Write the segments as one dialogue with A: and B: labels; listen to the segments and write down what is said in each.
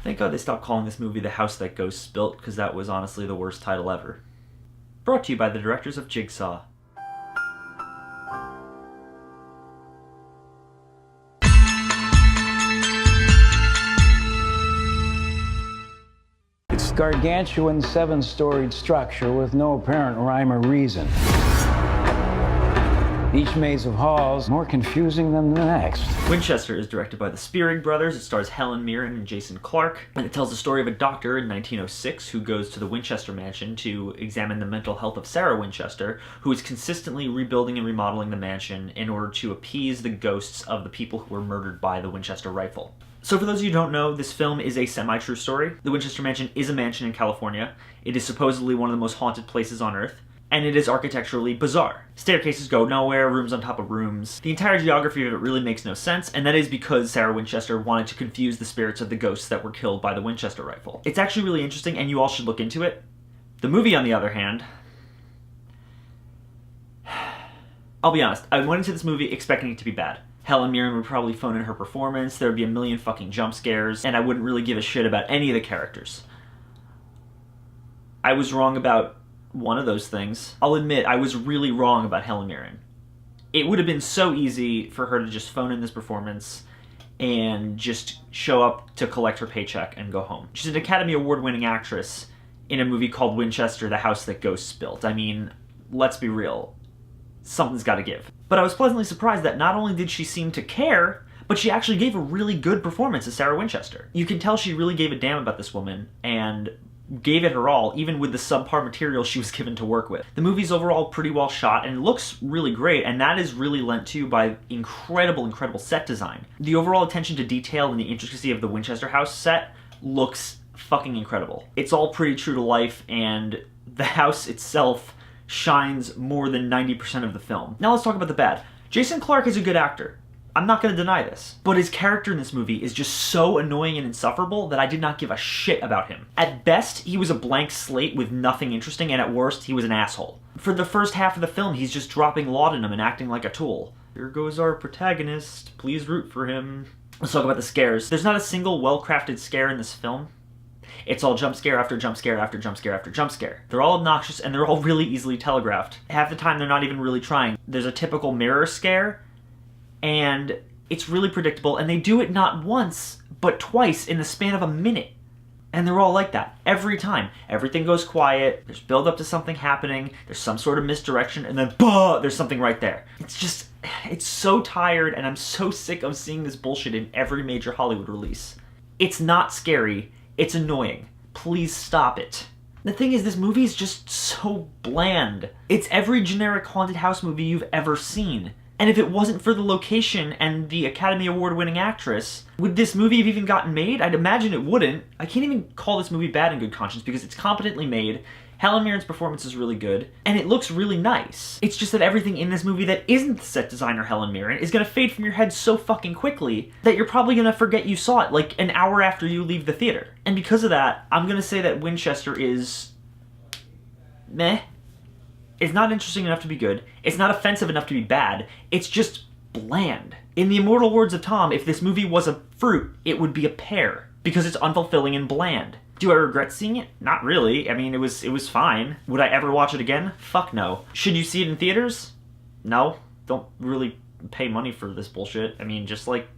A: Thank God they stopped calling this movie The House That Ghosts Built, because that was honestly the worst title ever. Brought to you by the directors of Jigsaw.
B: It's a gargantuan 7-storied structure with no apparent rhyme or reason. Each maze of halls more confusing than the next.
A: Winchester is directed by the Spearing brothers. It stars Helen Mirren and Jason Clarke, and it tells the story of a doctor in 1906 who goes to the Winchester mansion to examine the mental health of Sarah Winchester, who is consistently rebuilding and remodeling the mansion in order to appease the ghosts of the people who were murdered by the Winchester rifle. So for those of you who don't know, this film is a semi-true story. The Winchester mansion is a mansion in California. It is supposedly one of the most haunted places on Earth, and it is architecturally bizarre. Staircases go nowhere, rooms on top of rooms. The entire geography of it really makes no sense, and that is because Sarah Winchester wanted to confuse the spirits of the ghosts that were killed by the Winchester rifle. It's actually really interesting, and you all should look into it. The movie, on the other hand, I'll be honest, I went into this movie expecting it to be bad. Helen Mirren would probably phone in her performance, there would be a million fucking jump scares, and I wouldn't really give a shit about any of the characters. I was wrong about one of those things. I'll admit, I was really wrong about Helen Mirren. It would have been so easy for her to just phone in this performance and just show up to collect her paycheck and go home. She's an Academy Award-winning actress in a movie called Winchester, The House That Ghosts Built. I mean, let's be real. Something's gotta give. But I was pleasantly surprised that not only did she seem to care, but she actually gave a really good performance as Sarah Winchester. You can tell she really gave a damn about this woman, and gave it her all, even with the subpar material she was given to work with. The movie's overall pretty well shot, and it looks really great, and that is really lent to by incredible set design. The overall attention to detail and the intricacy of the Winchester house set looks fucking incredible. It's all pretty true to life, and the house itself shines more than 90% of the film. Now let's talk about the bad. Jason Clarke is a good actor. I'm not going to deny this. But his character in this movie is just so annoying and insufferable that I did not give a shit about him. At best, he was a blank slate with nothing interesting, and at worst, he was an asshole. For the first half of the film, he's just dropping laudanum and acting like a tool. Here goes our protagonist. Please root for him. Let's talk about the scares. There's not a single well-crafted scare in this film. It's all jump scare after jump scare after jump scare after jump scare. They're all obnoxious, and they're all really easily telegraphed. Half the time, they're not even really trying. There's a typical mirror scare, and it's really predictable, and they do it not once, but twice in the span of a minute. And they're all like that, every time. Everything goes quiet, there's build up to something happening, there's some sort of misdirection, and then bah, there's something right there. It's just, it's so tired, and I'm so sick of seeing this bullshit in every major Hollywood release. It's not scary, it's annoying. Please stop it. The thing is, this movie is just so bland. It's every generic haunted house movie you've ever seen. And if it wasn't for the location and the Academy Award-winning actress, would this movie have even gotten made? I'd imagine it wouldn't. I can't even call this movie bad in good conscience because it's competently made, Helen Mirren's performance is really good, and it looks really nice. It's just that everything in this movie that isn't the set designer Helen Mirren is gonna fade from your head so fucking quickly that you're probably gonna forget you saw it like an hour after you leave the theater. And because of that, I'm gonna say that Winchester is meh. It's not interesting enough to be good. It's not offensive enough to be bad. It's just bland. In the immortal words of Tom, if this movie was a fruit, it would be a pear, because it's unfulfilling and bland. Do I regret seeing it? Not really. I mean, it was fine. Would I ever watch it again? Fuck no. Should you see it in theaters? No. Don't really pay money for this bullshit. I mean, just like,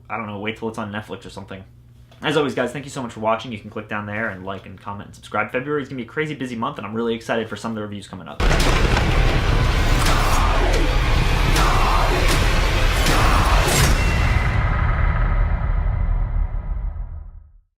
A: I don't know, wait till it's on Netflix or something. As always, guys, thank you so much for watching. You can click down there and like and comment and subscribe. February is going to be a crazy busy month, and I'm really excited for some of the reviews coming up.